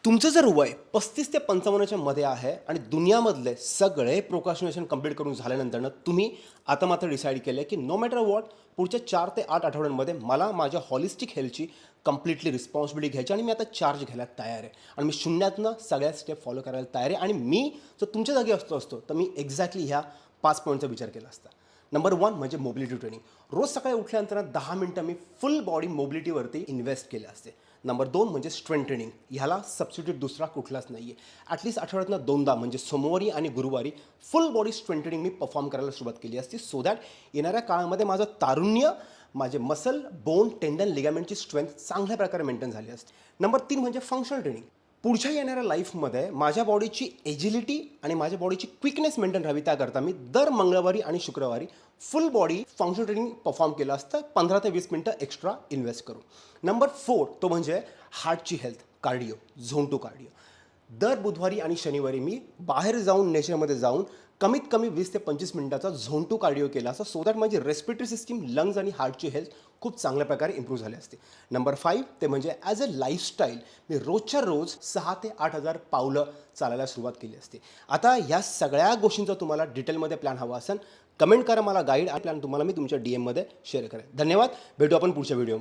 तुमचं जर वय 35 ते 55च्या मध्ये आहे आणि दुनियामधले सगळे प्रोक्रॅस्टिनेशन कंप्लीट करून झाल्यानंतर तुम्ही आता मात्र डिसाईड केलं की नो मॅटर वॉट पुढच्या 4 ते 8 आठवड्यांमध्ये मला माझ्या हॉलिस्टिक हेल्थची कंप्लिटली रिस्पॉन्सिबिलिटी घ्यायची आणि मी आता चार्ज घ्यायला तयार आहे आणि मी शून्यातनं सगळ्या स्टेप फॉलो करायला तयार आहे आणि मी जर तुमच्या जागी असतो तर मी एक्झॅक्टली ह्या 5 पॉईंटचा विचार केला असता. नंबर 1 म्हणजे मोबिलिटी ट्रेनिंग. रोज सकाळी उठल्यानंतर 10 मिनटं मी फुल बॉडी मोबिलिटीवरती इन्व्हेस्ट केले असते. नंबर 2 म्हणजे स्ट्रेंथ ट्रेनिंग. ह्याला सबस्टिट्यूट दुसरा कुठलाच नाही आहे. ॲटलीस्ट आठवड्यातनं 2दा म्हणजे सोमवारी आणि गुरुवारी फुल बॉडी स्ट्रेंथ ट्रेनिंग मी परफॉर्म करायला सुरुवात केली असती सो दॅट येणाऱ्या काळामध्ये माझं तारुण्य, माझे मसल, बोन, टेंडन, लिगामेंटची स्ट्रेंथ चांगल्या प्रकारे मेंटेन झाली असते. नंबर 3 म्हणजे फंक्शनल ट्रेनिंग. पुढच्या येणाऱ्या लाईफमध्ये माझ्या बॉडीची एजिलिटी आणि माझ्या बॉडीची क्विकनेस मेंटेन राहावी त्याकरता मी दर मंगळवारी आणि शुक्रवारी फुल बॉडी फंक्शनल ट्रेनिंग परफॉर्म केलं असतं 15 ते 20 मिनटं एक्स्ट्रा इन्व्हेस्ट करून. नंबर 4 तो म्हणजे हार्टची health, cardio, zone two cardio. दर बुधवारी आणि शनिवारी मी बाहेर जाऊन नेचरमध्ये जाऊन कमीत कमी 20 ते 25 मिनिटाचा झोन टू कार्डिओ केला असता सो दॅट माझी रेस्पिरेटरी सिस्टीम, लंग्स आणि हार्टची हेल्थ खूप चांगल्या प्रकारे इम्प्रूव्ह झाली असते. नंबर 5 ते म्हणजे ॲज अ लाईफस्टाईल मी रोजच्या रोज 6 ते 8,000 पावलं चालायला सुरुवात केली असते. आता ह्या सगळ्या गोष्टींचा तुम्हाला डिटेलमध्ये प्लॅन हवा असेल कमेंट करा मला, गाईड आणि प्लॅन तुम्हाला मी तुमच्या DM मध्ये शेअर करेन. धन्यवाद. भेटू आपण पुढच्या व्हिडिओमध्ये.